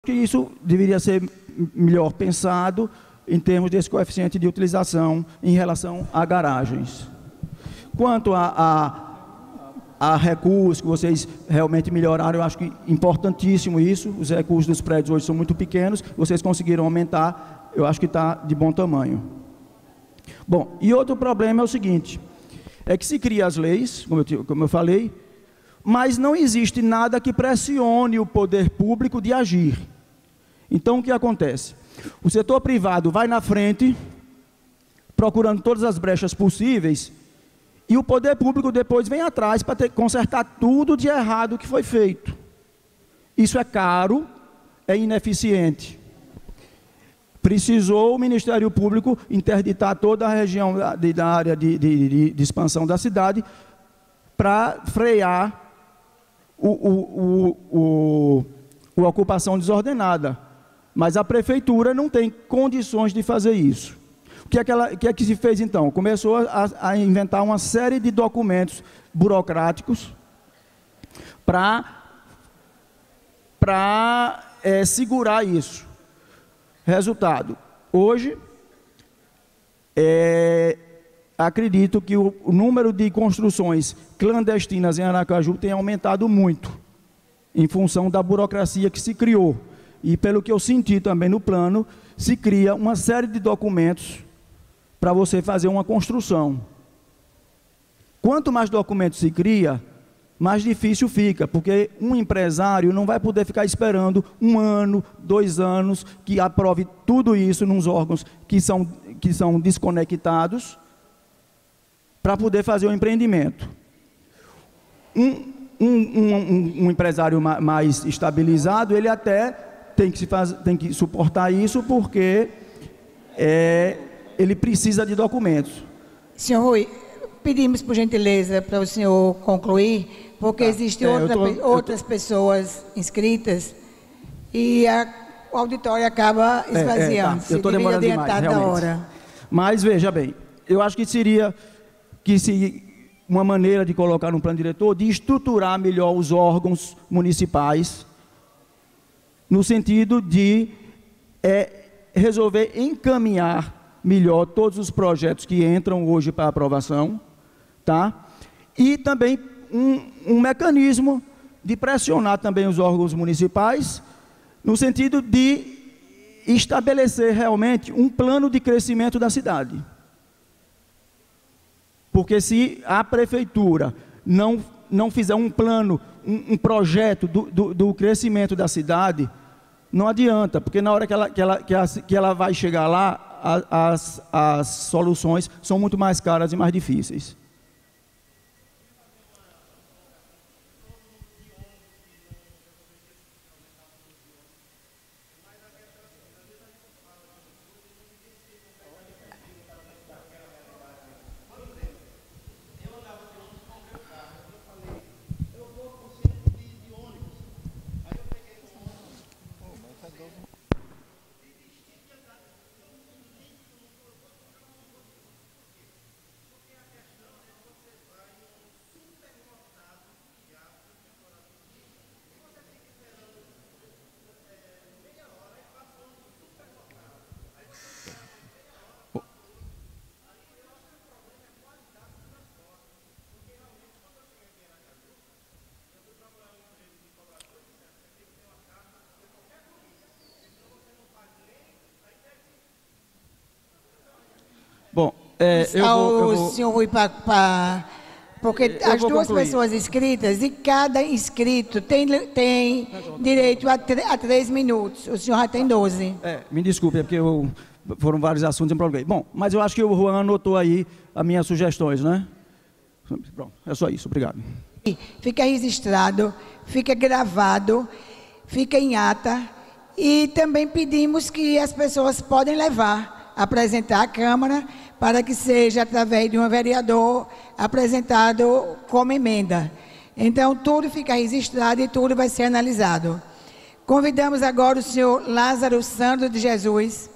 que isso deveria ser melhor pensado em termos desse coeficiente de utilização em relação a garagens. Quanto a recursos que vocês realmente melhoraram, eu acho que importantíssimo isso. Os recursos dos prédios hoje são muito pequenos, vocês conseguiram aumentar, eu acho que está de bom tamanho. Bom, e outro problema é o seguinte, é que se cria as leis, como eu falei, mas não existe nada que pressione o poder público de agir. Então, o que acontece? O setor privado vai na frente, procurando todas as brechas possíveis, e o poder público depois vem atrás para consertar tudo de errado que foi feito. Isso é caro, é ineficiente. Precisou o Ministério Público interditar toda a região da área de expansão da cidade para frear a ocupação desordenada. Mas a prefeitura não tem condições de fazer isso. O que é que se fez então? Começou a inventar uma série de documentos burocráticos para segurar isso. Resultado, hoje, acredito que o número de construções clandestinas em Aracaju tem aumentado muito, em função da burocracia que se criou. E pelo que eu senti também no plano, se cria uma série de documentos para você fazer uma construção. Quanto mais documentos se cria, mais difícil fica, porque um empresário não vai poder ficar esperando 1 ano, 2 anos, que aprove tudo isso nos órgãos que são desconectados, para poder fazer o empreendimento. Um empresário mais estabilizado, ele até tem que suportar isso, porque ele precisa de documentos. Senhor Rui, pedimos por gentileza para o senhor concluir, porque existem outras pessoas inscritas e o auditório acaba esvaziando. Eu estou demorando demais, realmente. Mas, veja bem, eu acho que seria uma maneira de colocar no plano diretor, de estruturar melhor os órgãos municipais, no sentido de resolver encaminhar melhor todos os projetos que entram hoje para aprovação, tá? E também um mecanismo de pressionar também os órgãos municipais, no sentido de estabelecer realmente um plano de crescimento da cidade. Porque se a prefeitura não fizer um plano, um projeto do crescimento da cidade, não adianta, porque na hora que ela vai chegar lá, as soluções são muito mais caras e mais difíceis. Bom, senhor Rui, porque as duas pessoas inscritas, e cada inscrito tem direito a 3 minutos. O senhor já tem 12. Me desculpe, é porque foram vários assuntos em problema. Bom, mas eu acho que o Juan anotou aí as minhas sugestões, né? Pronto, é só isso, obrigado. Fica registrado, fica gravado, fica em ata, e também pedimos que as pessoas podem apresentar à Câmara, para que seja através de um vereador apresentado como emenda. Então, tudo fica registrado e tudo vai ser analisado. Convidamos agora o senhor Lázaro Sandro de Jesus.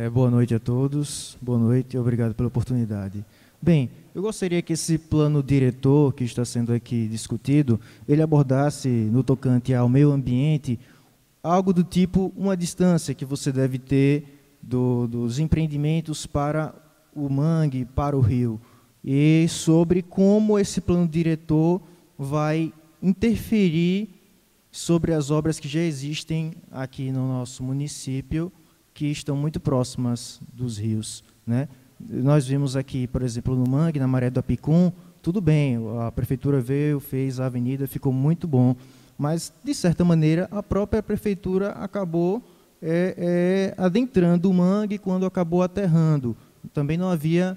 Boa noite a todos, boa noite e obrigado pela oportunidade. Bem, eu gostaria que esse plano diretor que está sendo aqui discutido, ele abordasse no tocante ao meio ambiente, algo do tipo uma distância que você deve ter dos empreendimentos para o mangue, para o rio, e sobre como esse plano diretor vai interferir sobre as obras que já existem aqui no nosso município, que estão muito próximas dos rios, né? Nós vimos aqui, por exemplo, no Mangue, na Maré do Apicum, tudo bem, a prefeitura veio, fez a avenida, ficou muito bom, mas, de certa maneira, a própria prefeitura acabou adentrando o Mangue quando acabou aterrando. Também não havia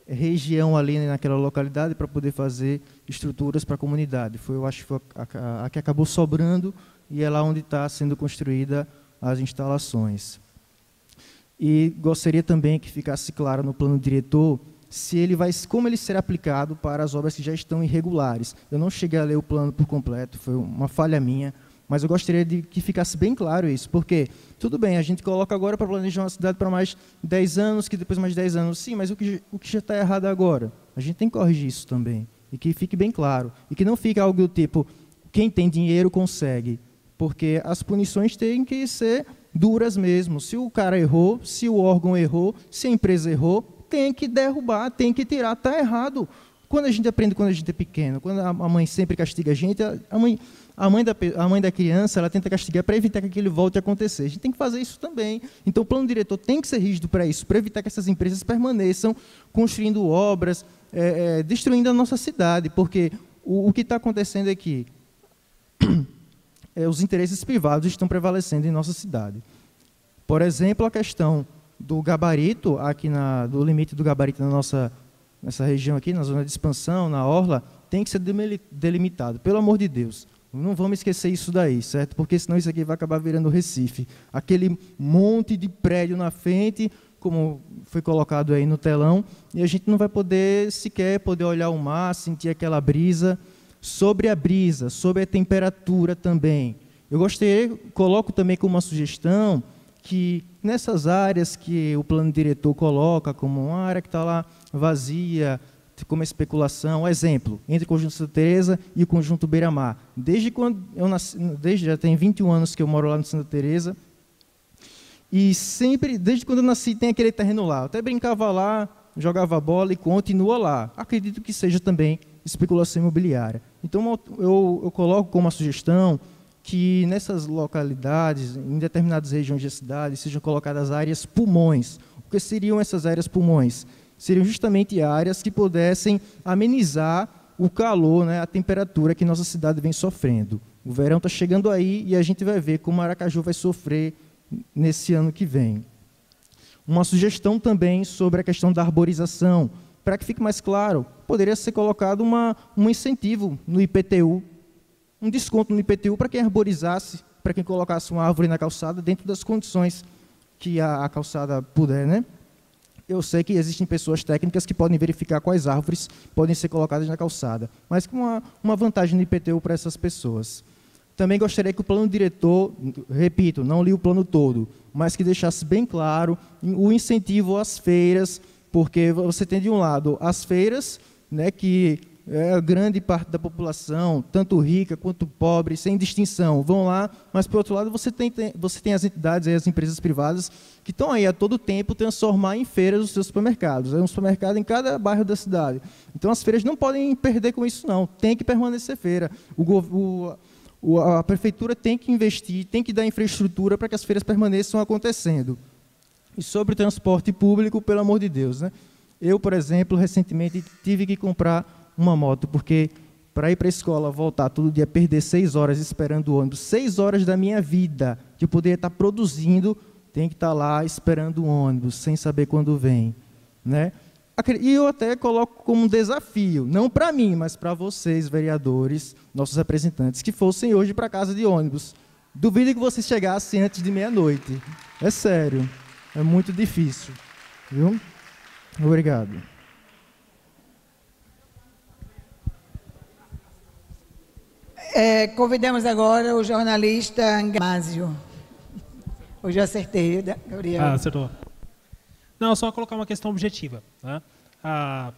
região ali naquela localidade para poder fazer estruturas para a comunidade. Eu acho que foi a que acabou sobrando e é lá onde está sendo construída as instalações. E gostaria também que ficasse claro no plano diretor como ele será aplicado para as obras que já estão irregulares. Eu não cheguei a ler o plano por completo, foi uma falha minha, mas eu gostaria de que ficasse bem claro isso, porque, tudo bem, a gente coloca agora para planejar uma cidade para mais 10 anos, que depois mais 10 anos, sim, mas o que já está errado agora? A gente tem que corrigir isso também, e que fique bem claro, e que não fique algo do tipo, quem tem dinheiro consegue, porque as punições têm que ser duras mesmo. Se o cara errou, se o órgão errou, se a empresa errou, tem que derrubar, tem que tirar, está errado. Quando a gente aprende quando a gente é pequeno, quando a mãe sempre castiga a gente, a mãe da criança, ela tenta castigar para evitar que aquilo volte a acontecer. A gente tem que fazer isso também. Então, o plano diretor tem que ser rígido para isso, para evitar que essas empresas permaneçam construindo obras, destruindo a nossa cidade, porque o que está acontecendo aqui os interesses privados estão prevalecendo em nossa cidade. Por exemplo, a questão do gabarito, do limite do gabarito nessa região aqui, na zona de expansão, na orla, tem que ser delimitado, pelo amor de Deus. Não vamos esquecer isso daí, certo? Porque senão isso aqui vai acabar virando Recife. Aquele monte de prédio na frente, como foi colocado aí no telão, e a gente não vai poder sequer olhar o mar, sentir aquela brisa. Sobre a brisa, sobre a temperatura também. Eu coloco também como uma sugestão que nessas áreas que o plano diretor coloca como uma área que está lá vazia, como especulação, exemplo, entre o Conjunto Santa Teresa e o Conjunto Beira-Mar. Desde quando eu nasci, já tem 21 anos que eu moro lá no Santa Teresa, e sempre, desde quando eu nasci, tem aquele terreno lá. Eu até brincava lá, jogava bola e continua lá. Acredito que seja também especulação imobiliária. Então, eu coloco como uma sugestão que nessas localidades, em determinadas regiões da cidade, sejam colocadas áreas pulmões. O que seriam essas áreas pulmões? Seriam justamente áreas que pudessem amenizar o calor, né, a temperatura que nossa cidade vem sofrendo. O verão está chegando aí e a gente vai ver como Aracaju vai sofrer nesse ano que vem. Uma sugestão também sobre a questão da arborização. Para que fique mais claro, poderia ser colocado um incentivo no IPTU, um desconto no IPTU para quem arborizasse, para quem colocasse uma árvore na calçada dentro das condições que a calçada puder, né? Eu sei que existem pessoas técnicas que podem verificar quais árvores podem ser colocadas na calçada, mas com uma vantagem no IPTU para essas pessoas. Também gostaria que o plano diretor, repito, não li o plano todo, mas que deixasse bem claro o incentivo às feiras, porque você tem de um lado as feiras, né, que a grande parte da população, tanto rica quanto pobre, sem distinção, vão lá, mas, por outro lado, você tem as entidades, as empresas privadas, que estão aí a todo tempo transformar em feiras os seus supermercados. É um supermercado em cada bairro da cidade. Então, as feiras não podem perder com isso, não. Tem que permanecer feira. A prefeitura tem que investir, tem que dar infraestrutura para que as feiras permaneçam acontecendo. E sobre o transporte público, pelo amor de Deus, né? Eu, por exemplo, recentemente tive que comprar uma moto, porque para ir para a escola, voltar todo dia, perder 6 horas esperando o ônibus, 6 horas da minha vida, que eu poderia estar produzindo, tem que estar lá esperando o ônibus, sem saber quando vem, né? E eu até coloco como um desafio, não para mim, mas para vocês, vereadores, nossos representantes, que fossem hoje para casa de ônibus. Duvido que vocês chegassem antes de meia-noite. É sério, é muito difícil, viu? Obrigado. Convidamos agora o jornalista Gamásio. Hoje eu acertei, Gabriel. Acertou. Não, só colocar uma questão objetiva, né?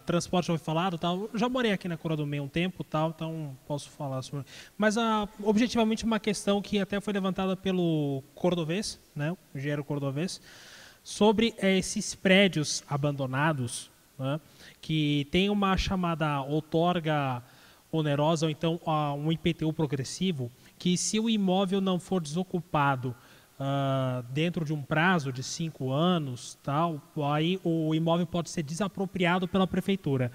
Transporte já foi falado, tal. Já morei aqui na Coroa do Meio um tempo, tal, então posso falar sobre. Mas objetivamente uma questão que até foi levantada pelo Cordovez, né, o engenheiro Cordovez, sobre esses prédios abandonados, né, que tem uma chamada outorga onerosa ou então um IPTU progressivo, que se o imóvel não for desocupado dentro de um prazo de 5 anos, tal, aí o imóvel pode ser desapropriado pela prefeitura.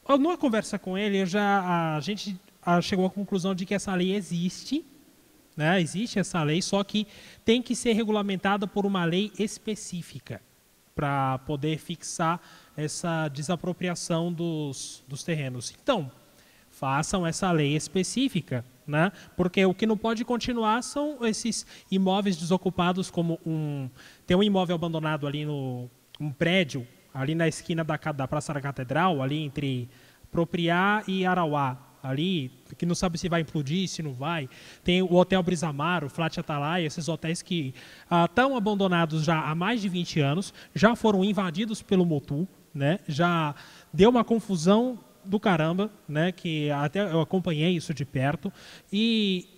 Numa conversa com ele, a gente chegou à conclusão de que essa lei existe, né? Existe essa lei, só que tem que ser regulamentada por uma lei específica para poder fixar essa desapropriação dos terrenos. Então, façam essa lei específica, né? Porque o que não pode continuar são esses imóveis desocupados, como tem um imóvel abandonado ali um prédio, ali na esquina da Praça da Catedral, ali entre Propriá e Arauá, ali, que não sabe se vai implodir, se não vai. Tem o Hotel Brisamar, o Flat Atalaia, esses hotéis que estão abandonados já há mais de 20 anos, já foram invadidos pelo Motu, né? Já deu uma confusão do caramba, né, que até eu acompanhei isso de perto, e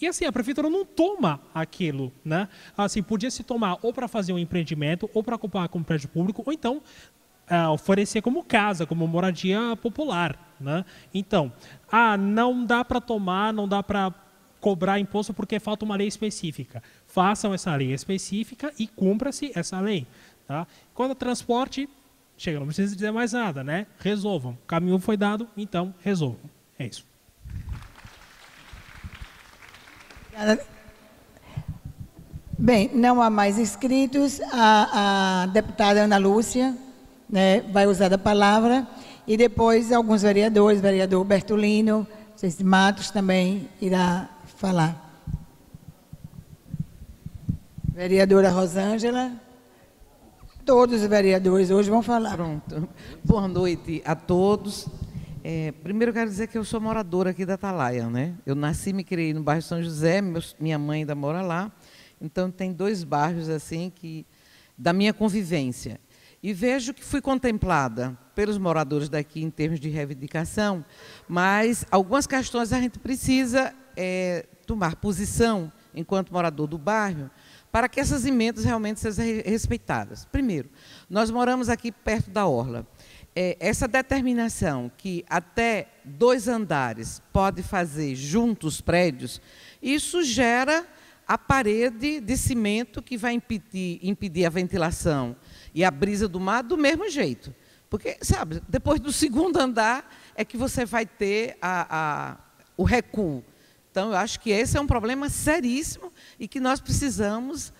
assim, a prefeitura não toma aquilo, né? Assim, podia se tomar ou para fazer um empreendimento, ou para ocupar como prédio público, ou então oferecer como casa, como moradia popular, né? Então, não dá para tomar, não dá para cobrar imposto porque falta uma lei específica. Façam essa lei específica e cumpra-se essa lei, tá? Quanto ao transporte, chega, não precisa dizer mais nada, né? Resolvam. O caminho foi dado, então resolvam. É isso. Bem, não há mais inscritos. A deputada Ana Lúcia, né, vai usar a palavra. E depois alguns vereadores, vereador Bertolino, não sei se Matos também irá falar. Vereadora Rosângela. Todos os vereadores hoje vão falar. Pronto. Boa noite a todos. Primeiro, eu quero dizer que eu sou moradora aqui da Atalaia, né? Eu nasci e me criei no bairro São José, minha mãe ainda mora lá. Então, tem 2 bairros assim da minha convivência. E vejo que fui contemplada pelos moradores daqui em termos de reivindicação, mas algumas questões a gente precisa tomar posição, enquanto morador do bairro, para que essas emendas realmente sejam respeitadas. Primeiro, nós moramos aqui perto da orla. Essa determinação que até 2 andares pode fazer juntos os prédios, isso gera a parede de cimento que vai impedir a ventilação e a brisa do mar do mesmo jeito. Porque, sabe, depois do 2º andar é que você vai ter o recuo. Então, eu acho que esse é um problema seríssimo e que nós precisamos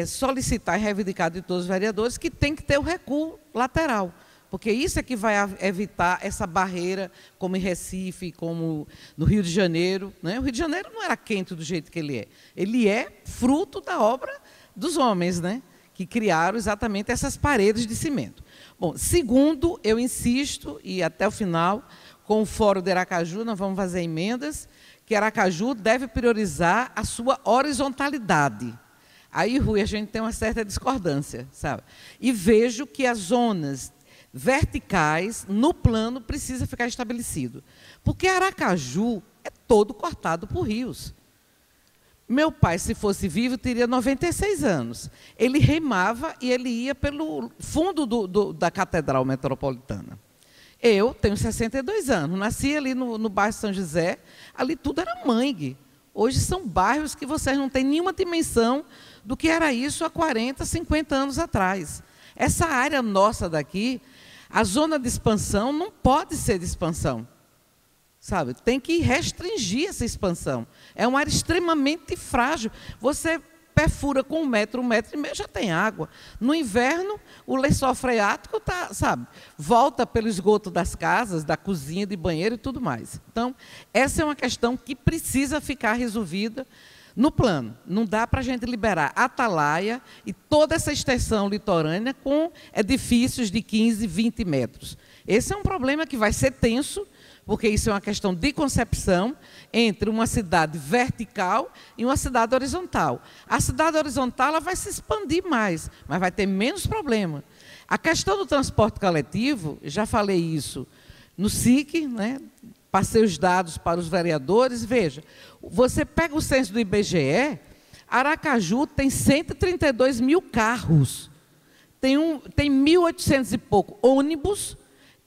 solicitar e reivindicar de todos os vereadores que tem que ter o recuo lateral, porque isso é que vai evitar essa barreira, como em Recife, como no Rio de Janeiro, né? O Rio de Janeiro não era quente do jeito que ele é. Ele é fruto da obra dos homens, né? Que criaram exatamente essas paredes de cimento. Bom, segundo, eu insisto, e até o final, com o Fórum de Aracaju, nós vamos fazer emendas, que Aracaju deve priorizar a sua horizontalidade. Aí, Rui, a gente tem uma certa discordância, sabe? E vejo que as zonas verticais, no plano, precisa ficar estabelecido. Porque Aracaju é todo cortado por rios. Meu pai, se fosse vivo, teria 96 anos. Ele remava e ele ia pelo fundo da Catedral Metropolitana. Eu tenho 62 anos, nasci ali no bairro São José, ali tudo era mangue. Hoje são bairros que vocês não têm nenhuma dimensão do que era isso há 40, 50 anos atrás. Essa área nossa daqui, a zona de expansão não pode ser de expansão, sabe? Tem que restringir essa expansão. É uma área extremamente frágil. Você perfura com 1 metro, 1,5 metros, já tem água. No inverno, o lençol freático volta pelo esgoto das casas, da cozinha, de banheiro e tudo mais. Então, essa é uma questão que precisa ficar resolvida no plano. Não dá para a gente liberar a Atalaia e toda essa extensão litorânea com edifícios de 15, 20 metros. Esse é um problema que vai ser tenso, porque isso é uma questão de concepção entre uma cidade vertical e uma cidade horizontal. A cidade horizontal ela vai se expandir mais, mas vai ter menos problema. A questão do transporte coletivo, já falei isso no SIC, né? Passei os dados para os vereadores. Veja, você pega o censo do IBGE, Aracaju tem 132 mil carros, tem 1.800 e pouco ônibus,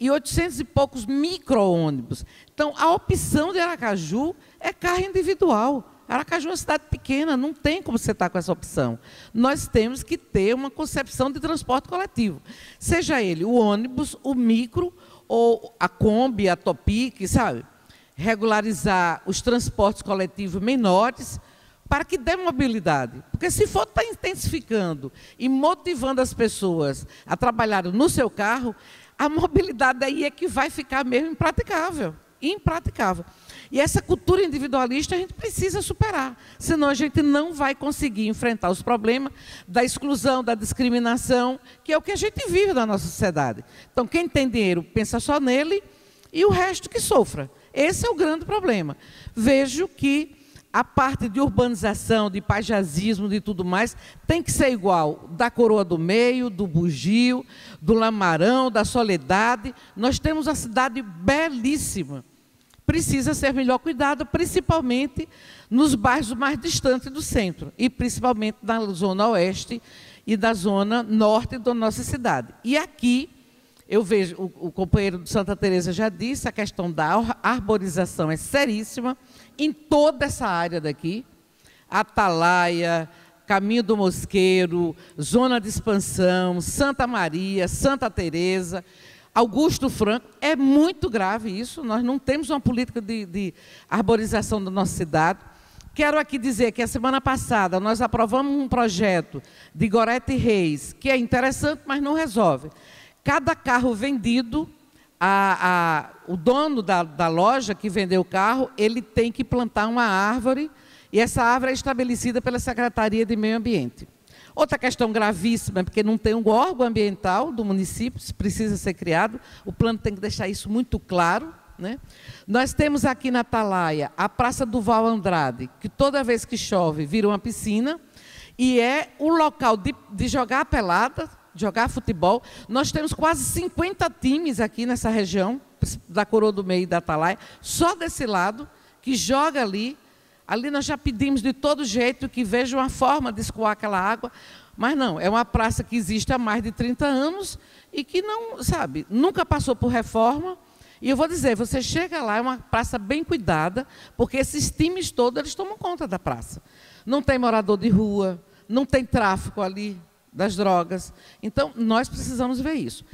e 800 e poucos micro-ônibus. Então, a opção de Aracaju é carro individual. Aracaju é uma cidade pequena, não tem como você estar com essa opção. Nós temos que ter uma concepção de transporte coletivo. Seja ele o ônibus, o micro, ou a Kombi, a Topic, sabe? Regularizar os transportes coletivos menores para que dê mobilidade. Porque se for estar intensificando e motivando as pessoas a trabalharem no seu carro, a mobilidade aí é que vai ficar mesmo impraticável. Impraticável. E essa cultura individualista a gente precisa superar, senão a gente não vai conseguir enfrentar os problemas da exclusão, da discriminação, que é o que a gente vive na nossa sociedade. Então, quem tem dinheiro pensa só nele e o resto que sofra. Esse é o grande problema. Vejo que a parte de urbanização, de paisagismo, de tudo mais, tem que ser igual da Coroa do Meio, do Bugio, do Lamarão, da Soledade. Nós temos uma cidade belíssima. Precisa ser melhor cuidado, principalmente nos bairros mais distantes do centro, e principalmente na zona oeste e da zona norte da nossa cidade. E aqui, eu vejo, o companheiro de Santa Teresa já disse, a questão da arborização é seríssima, em toda essa área daqui, Atalaia, Caminho do Mosqueiro, Zona de Expansão, Santa Maria, Santa Teresa, Augusto Franco, é muito grave isso, nós não temos uma política de arborização da nossa cidade. Quero aqui dizer que a semana passada nós aprovamos um projeto de Gorete Reis, que é interessante, mas não resolve. Cada carro vendido, o dono da loja que vendeu o carro, ele tem que plantar uma árvore, e essa árvore é estabelecida pela Secretaria de Meio Ambiente. Outra questão gravíssima, porque não tem um órgão ambiental do município, isso precisa ser criado, o plano tem que deixar isso muito claro, né? Nós temos aqui na Atalaia a Praça do Val Andrade, que toda vez que chove vira uma piscina, e é o local de jogar pelada, jogar futebol. Nós temos quase 50 times aqui nessa região, da Coroa do Meio e da Atalaia, só desse lado, que joga ali. Ali nós já pedimos de todo jeito que veja uma forma de escoar aquela água, mas não, é uma praça que existe há mais de 30 anos e que não, sabe, nunca passou por reforma. E eu vou dizer, você chega lá, é uma praça bem cuidada, porque esses times todos, eles tomam conta da praça. Não tem morador de rua, não tem tráfico ali das drogas. Então, nós precisamos ver isso.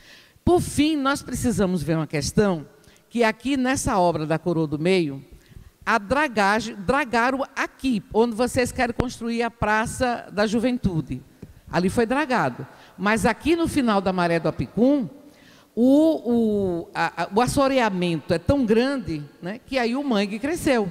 Por fim, nós precisamos ver uma questão que aqui nessa obra da Coroa do Meio, a dragagem, dragaram aqui, onde vocês querem construir a Praça da Juventude. Ali foi dragado. Mas aqui no final da Maré do Apicum, o assoreamento é tão grande, né, que aí o mangue cresceu.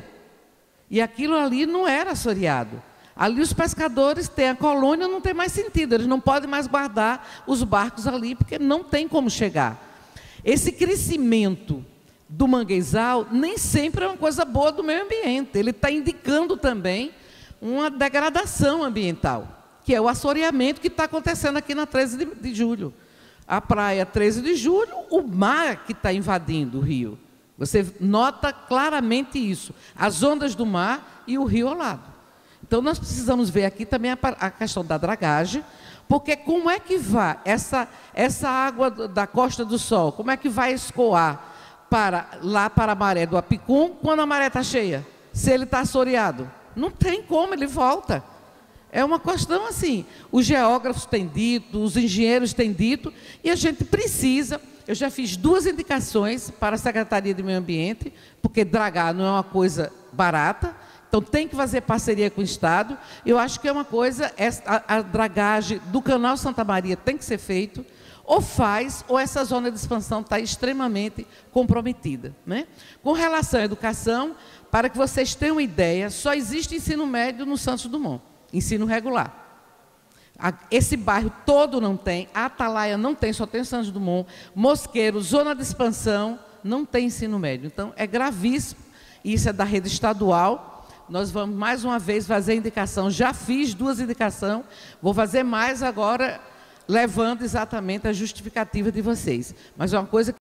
E aquilo ali não era assoreado. Ali os pescadores têm a colônia, não tem mais sentido. Eles não podem mais guardar os barcos ali, porque não tem como chegar. Esse crescimento do manguezal nem sempre é uma coisa boa do meio ambiente. Ele está indicando também uma degradação ambiental, que é o assoreamento que está acontecendo aqui na 13 de julho. A praia 13 de julho, o mar que está invadindo o rio. Você nota claramente isso. As ondas do mar e o rio ao lado. Então, nós precisamos ver aqui também a questão da dragagem, porque como é que vai essa água da Costa do Sol, como é que vai escoar lá para a Maré do Apicum, quando a maré está cheia? Se ele está assoreado, não tem como, ele volta. É uma questão assim, os geógrafos têm dito, os engenheiros têm dito, e a gente precisa, eu já fiz 2 indicações para a Secretaria de Meio Ambiente, porque dragar não é uma coisa barata, então tem que fazer parceria com o Estado. Eu acho que é uma coisa, a dragagem do canal Santa Maria tem que ser feito, ou faz, ou essa zona de expansão está extremamente comprometida, né? Com relação à educação, para que vocês tenham uma ideia, só existe ensino médio no Santos Dumont, ensino regular. Esse bairro todo não tem, Atalaia não tem, só tem Santos Dumont, Mosqueiro, zona de expansão, não tem ensino médio. Então, é gravíssimo. Isso é da rede estadual. Nós vamos, mais uma vez, fazer indicação. Já fiz 2 indicações, vou fazer mais agora, levando exatamente a justificativa de vocês. Mas é uma coisa que